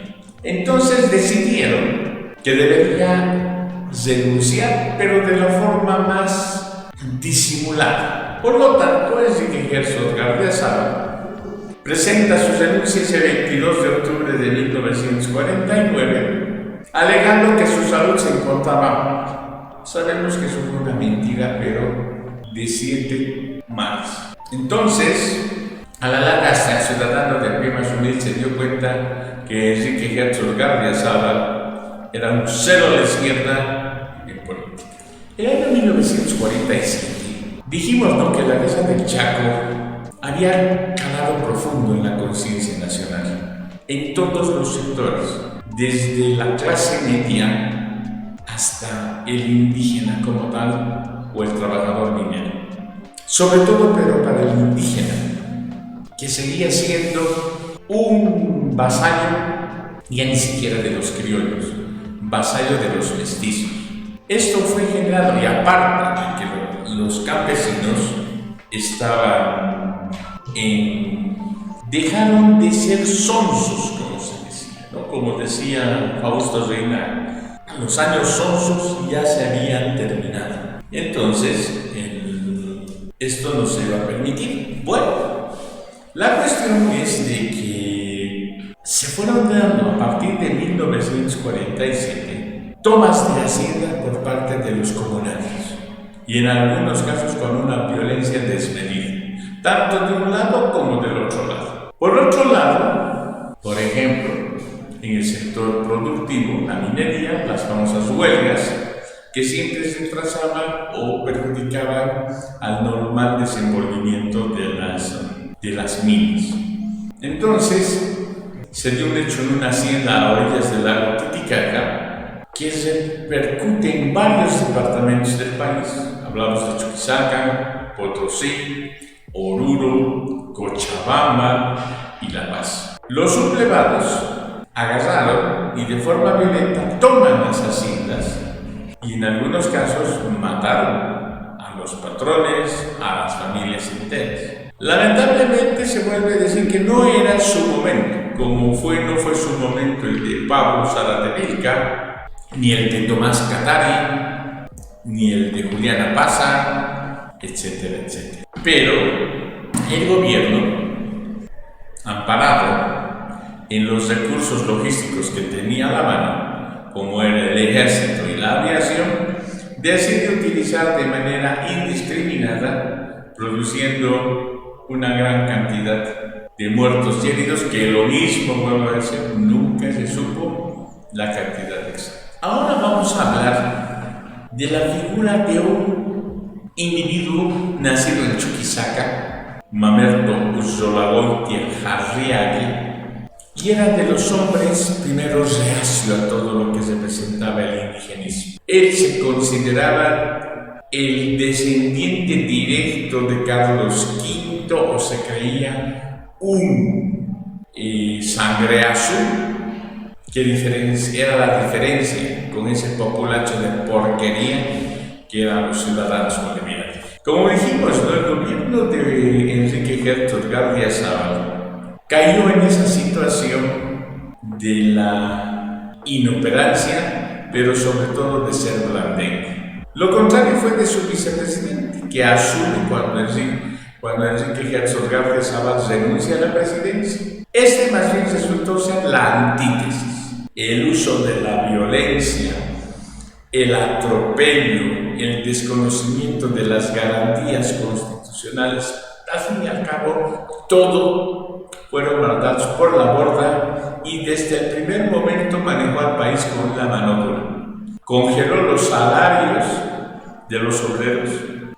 Entonces decidieron que debería renunciar, pero de la forma más disimulada. Por lo tanto, Enrique Herzog Gardiazabal presenta su renuncia ese 22 de octubre de 1949, alegando que su salud se encontraba mal. Sabemos que eso fue una mentira, pero de 7 más. Entonces, a la larga, hasta el ciudadano de pie más humilde se dio cuenta que Enrique Herzog Gardiazabal era un cero a la izquierda en política. En el año 1947, dijimos, ¿no?, que la guerra del Chaco había calado profundo en la conciencia nacional, en todos los sectores, desde la clase media hasta el indígena como tal o el trabajador minero. Sobre todo, pero para el indígena, que seguía siendo un vasallo, ya ni siquiera de los criollos, vasallo de los mestizos. Esto fue generado, y aparte de que los campesinos dejaron de ser sonsos, como se decía, ¿no? Como decía Fausto Reina, los años sonsos ya se habían terminado. Entonces, esto no se iba a permitir. Bueno, la cuestión es de que se fueron dando a partir de 1947 tomas de hacienda por parte de los comunarios, y en algunos casos con una violencia desmedida, tanto de un lado como del otro lado. Por otro lado, por ejemplo, en el sector productivo, la minería, las famosas huelgas, que siempre se trazaban o perjudicaban al normal desenvolvimiento de las minas. Entonces, se dio un hecho en una hacienda a orillas del lago Titicaca que repercute en varios departamentos del país. Hablamos de Chuquisaca, Potosí, Oruro, Cochabamba y La Paz. Los sublevados agarraron y de forma violenta toman las haciendas y en algunos casos mataron a los patrones, a las familias enteras. Lamentablemente se vuelve a decir que no era su momento, como no fue su momento el de Pablo Zaratevilca, ni el de Tomás Catari, ni el de Juliana Paza, etcétera, etcétera. Pero el gobierno, amparado en los recursos logísticos que tenía a la mano, como era el ejército y la aviación, decide utilizar de manera indiscriminada, produciendo una gran cantidad de muertos y heridos, que lo mismo, vuelvo a decir, nunca se supo la cantidad exacta. Ahora vamos a hablar de la figura de un individuo nacido en Chuquisaca, Mamerto Urzolagoitia-Jarriagui, y era de los hombres primero reacio a todo lo que representaba el indigenismo. Él se consideraba el descendiente directo de Carlos V, o se creía un sangre azul, que era la diferencia con ese populacho de porquería que eran los ciudadanos bolivianos. Como dijimos, ¿no? El gobierno de Enrique Herzog Gardiazabal cayó en esa situación de la inoperancia, pero sobre todo de ser blandengue. Lo contrario fue de su vicepresidente, que asume cuando Enrique Herzog Gardiazabal renuncia a la presidencia. Este más bien resultó ser la antítesis. El uso de la violencia, el atropello, el desconocimiento de las garantías constitucionales, al fin y al cabo, todo fueron mandados por la borda, y desde el primer momento manejó al país con la mano dura. Congeló los salarios de los obreros,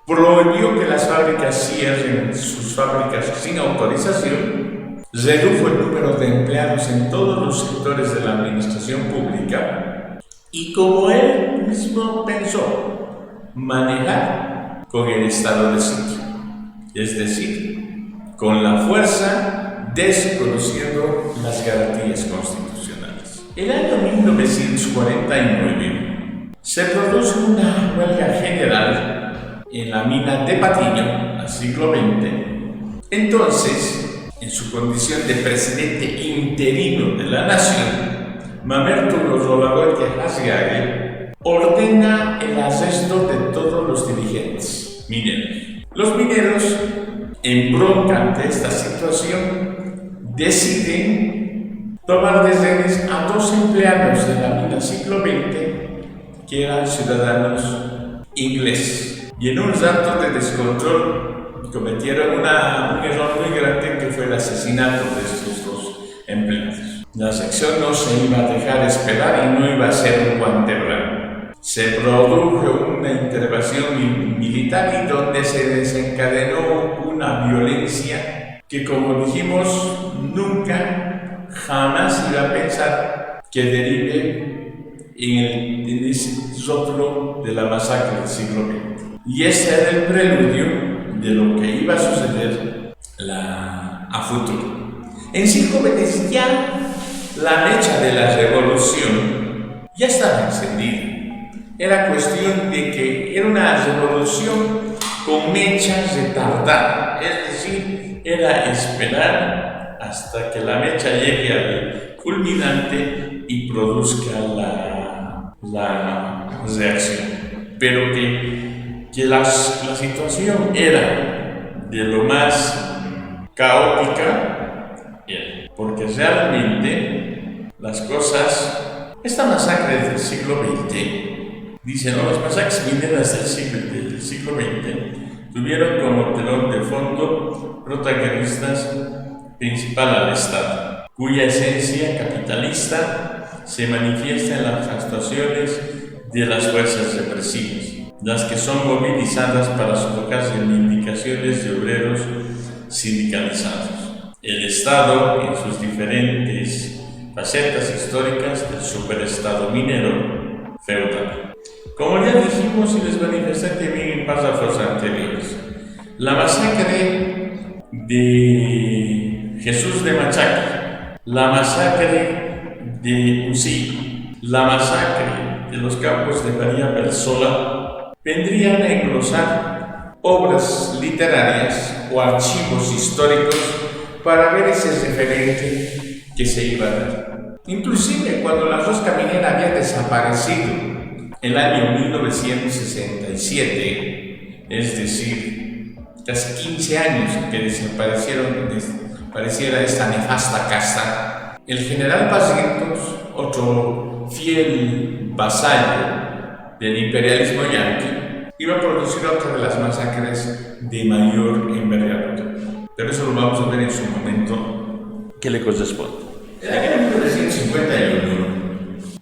prohibió que las fábricas cierren sus fábricas sin autorización, redujo el número de empleados en todos los sectores de la administración pública y, como él mismo pensó, manejar con el estado de sitio, es decir, con la fuerza, desconociendo las garantías constitucionales. El año 1949 se produce una huelga general en la mina de Patiño, al siglo XX. Entonces, en su condición de presidente interino de la nación, Mamerto Urzolagoitia-Jarriagui ordena el arresto de todos los dirigentes mineros. Los mineros, en bronca ante esta situación, deciden tomar de rehenes a 2 empleados de la mina siglo XX que eran ciudadanos ingleses. Y en un rato de descontrol cometieron un error muy grande, que fue el asesinato de estos 2 empleados. La sección no se iba a dejar esperar y no iba a ser un guante blanco. Se produjo una intervención militar y donde se desencadenó una violencia que, como dijimos, nunca, jamás iba a pensar que derive en ese rótulo de la masacre del siglo XX. Y este era el preludio de lo que iba a suceder a futuro. En siglo XX ya la mecha de la revolución ya estaba encendida. Era cuestión de que era una revolución con mecha retardada, es decir, era esperar hasta que la mecha llegue al culminante y produzca la reacción. Pero que la situación era de lo más caótica, porque realmente las cosas, esta masacre del siglo XX, dicen, no, las masacres mineras del siglo XX tuvieron como telón de fondo protagonistas principal al Estado, cuya esencia capitalista se manifiesta en las actuaciones de las fuerzas represivas, las que son movilizadas para sofocar reivindicaciones de obreros sindicalizados. El Estado, en sus diferentes facetas históricas del superestado minero feudal. Como ya dijimos y les manifesté también en párrafos anteriores, la masacre de Jesús de Machaca, la masacre de Usí, la masacre de los campos de María Persola, vendrían a englosar obras literarias o archivos históricos para ver ese referente que se iba a dar. Inclusive cuando la rosca minera había desaparecido el año 1967, es decir, casi 15 años que desapareciera esta nefasta casta, el general Barrientos, otro fiel vasallo del imperialismo yanqui, iba a producir otra de las masacres de mayor envergadura. Pero eso lo vamos a ver en su momento que le corresponde. En el año 1951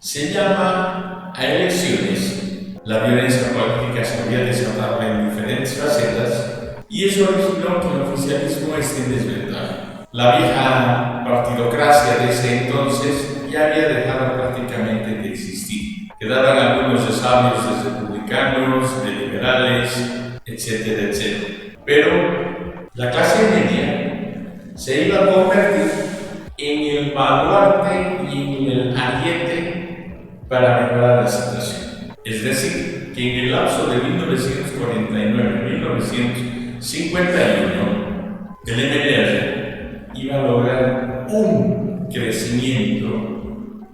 se llama a elecciones. La violencia política se había desatado en diferentes facetas y eso originó que el oficialismo esté en desventaja. La vieja partidocracia de ese entonces ya había dejado prácticamente de existir. Quedaban algunos resabios de republicanos, de liberales, etcétera, etcétera. Pero la clase media se iba a convertir en el baluarte y en el ariete para mejorar la situación. Es decir, que en el lapso de 1949-1951, el MNR iba a lograr un crecimiento,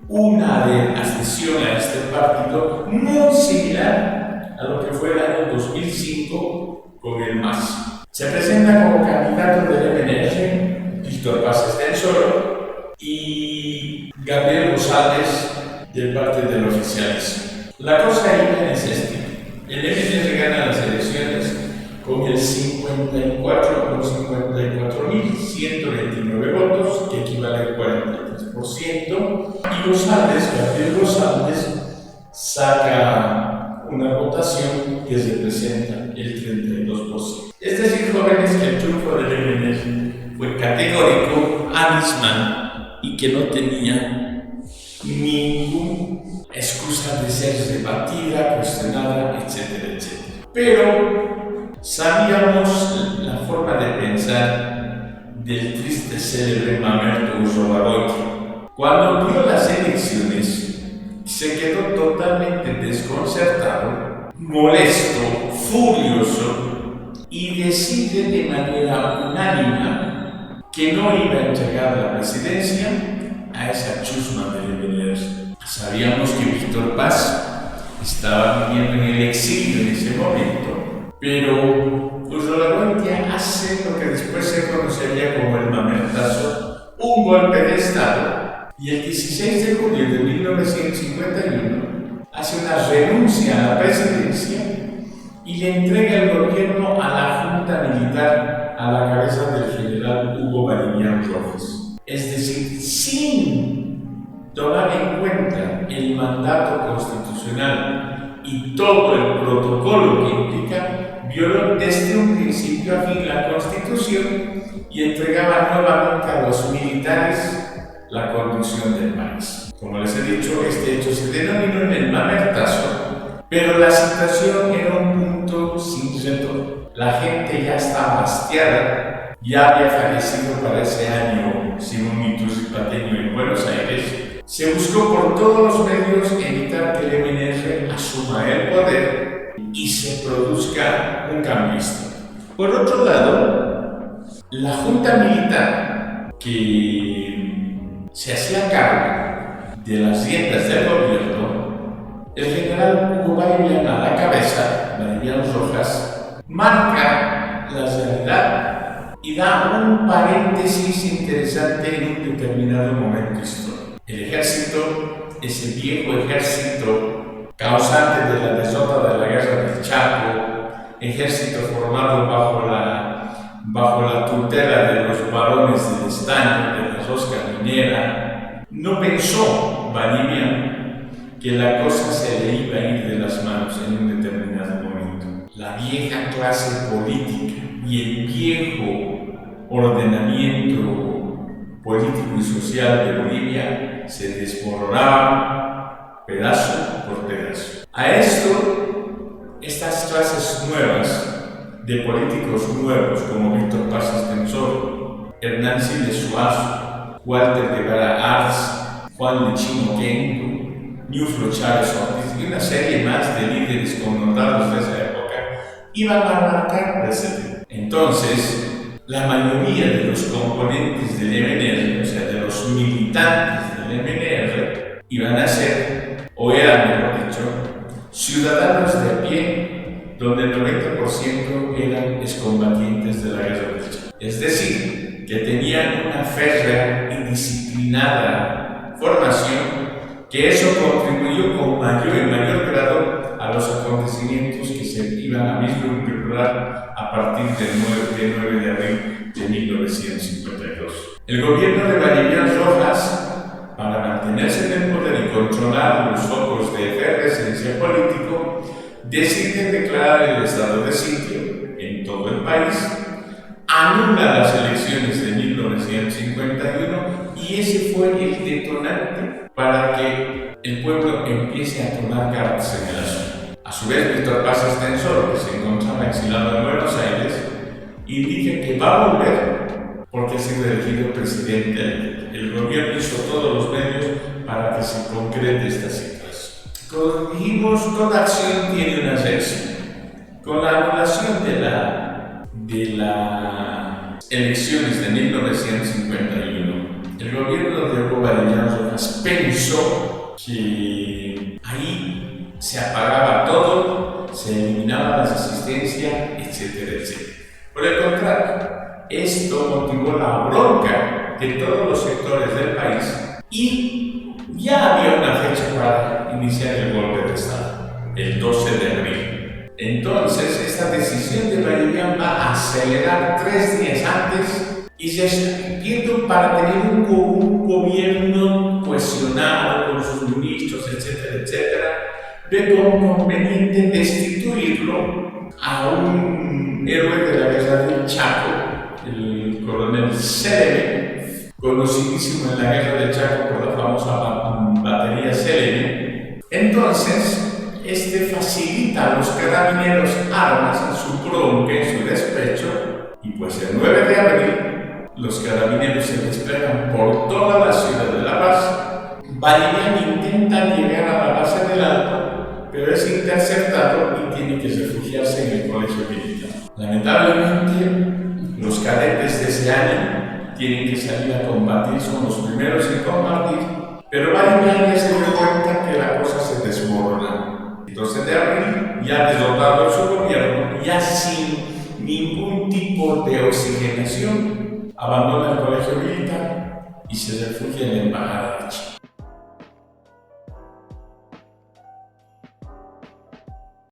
una adhesión a este partido muy similar a lo que fue el año 2005 con el MAS. Se presenta como candidato del MNR Víctor Paz Estenssoro y Gabriel González de parte del oficialismo. La cosa ahí es esta: el MNR gana las elecciones con el 54.129 votos, que equivale al 43%, y Gabriel González, saca una votación que representa el 32%. Es decir, jóvenes, que el triunfo del MNR fue categórico, abismal, y que no tenía ninguna excusa de ser debatida, cuestionada, etcétera, etcétera. Pero sabíamos la forma de pensar del triste célebre Mamerto Urrobagoiti. Cuando vio las elecciones, se quedó totalmente desconcertado, molesto, furioso, y decide de manera unánime que no iba a entregar la presidencia a esa chusma del MNR. Sabíamos que Víctor Paz estaba viviendo en el exilio en ese momento, pero Urrobagoiti hace lo que después se conocería como el mamertazo, un golpe de Estado, y el 16 de julio de 1951 hace una renuncia a la presidencia y le entrega el gobierno a la Junta Militar a la cabeza del general Hugo Baliñán Rojas. Es decir, sin tomar en cuenta el mandato constitucional y todo el protocolo que implica, violó desde un principio a fin la Constitución y entregaba nuevamente a los militares la conducción del país. Como les he dicho, este hecho se denominó en el mamertazo, pero la situación era un punto sin retorno. La gente ya estaba hastiada, ya había fallecido para ese año Simón Iturri Pateño en Buenos Aires. Se buscó por todos los medios evitar que el MNR asuma el poder y se produzca un cambio histórico. Por otro lado, la Junta Militar, que se hacía cargo de las riendas del gobierno, el general Hugo Baliñán a la cabeza, Baliñán Rojas, marca la realidad y da un paréntesis interesante en un determinado momento histórico. El ejército, ese viejo ejército causante de la derrota de la guerra del Chaco, ejército formado bajo la tutela de los varones del estaño, de la rosca minera, no pensó Baliñán que la cosa se le iba a ir de las manos en un determinado momento. La vieja clase política y el viejo ordenamiento político y social de Bolivia se desmoronaba pedazo por pedazo. A esto, estas clases nuevas de políticos nuevos como Víctor Paz Estenssoro, Hernán Siles Suazo, Walter Guevara Arce, Juan de Chimo Kento, Ñuflo Chávez Ortiz y una serie más de líderes connotados de esa época iban a marcar precedente. Entonces, la mayoría de los componentes del MNR, o sea, de los militantes del MNR, iban a ser, o eran, mejor dicho, ciudadanos de a pie, donde el 90% eran excombatientes de la guerra del Chaco. Es decir, que tenían una férrea y disciplinada formación, que eso contribuyó con mayor y mayor grado a los acontecimientos que se iban a vislumbrar a partir del 9 de abril de 1952. El gobierno de Valeriano Rojas, para mantenerse en el poder y controlar los focos de efervescencia político, decide declarar el estado de sitio en todo el país, anula las elecciones de 1951 y ese fue el detonante para que el pueblo empiece a tomar cartas en el asunto. A su vez, Víctor Paz Estenssoro, que se encontraba exilado en Buenos Aires, indica que va a volver porque ha sido elegido presidente. El gobierno hizo todos los medios para que se concrete esta situación. Como dijimos, toda acción tiene una reacción. Con la anulación de las elecciones de 1951, el gobierno de Hugo Valeriano Rojas pensó que ahí se apagaba todo, se eliminaba la resistencia, etcétera, etcétera. Por el contrario, esto motivó la bronca de todos los sectores del país y ya había una fecha para iniciar el golpe de Estado, el 12 de abril. Entonces, esta decisión de Valeriano va a acelerar 3 días antes y se está pidiendo para tener un gobierno cohesionado con sus ministros, etcétera, etcétera, ve como conveniente destituirlo a un héroe de la guerra del Chaco, el coronel Selene, conocidísimo en la guerra del Chaco por la famosa batería Selene. Entonces, este facilita a los carabineros armas en su bronca, en su despecho, y pues el 9 de abril los carabineros se desplegan por toda la ciudad de La Paz. Valeriano intenta llegar a la base del Alto, pero es interceptado y tiene que refugiarse en el colegio militar. Lamentablemente, los cadetes de ese año tienen que salir a combatir, son los primeros en combatir, pero Valeriano ya se dio cuenta que la cosa se desmorona. El 12 de abril, ya derrotado su gobierno, ya sin ningún tipo de oxigenación, abandona el colegio militar y se refugia en la embajada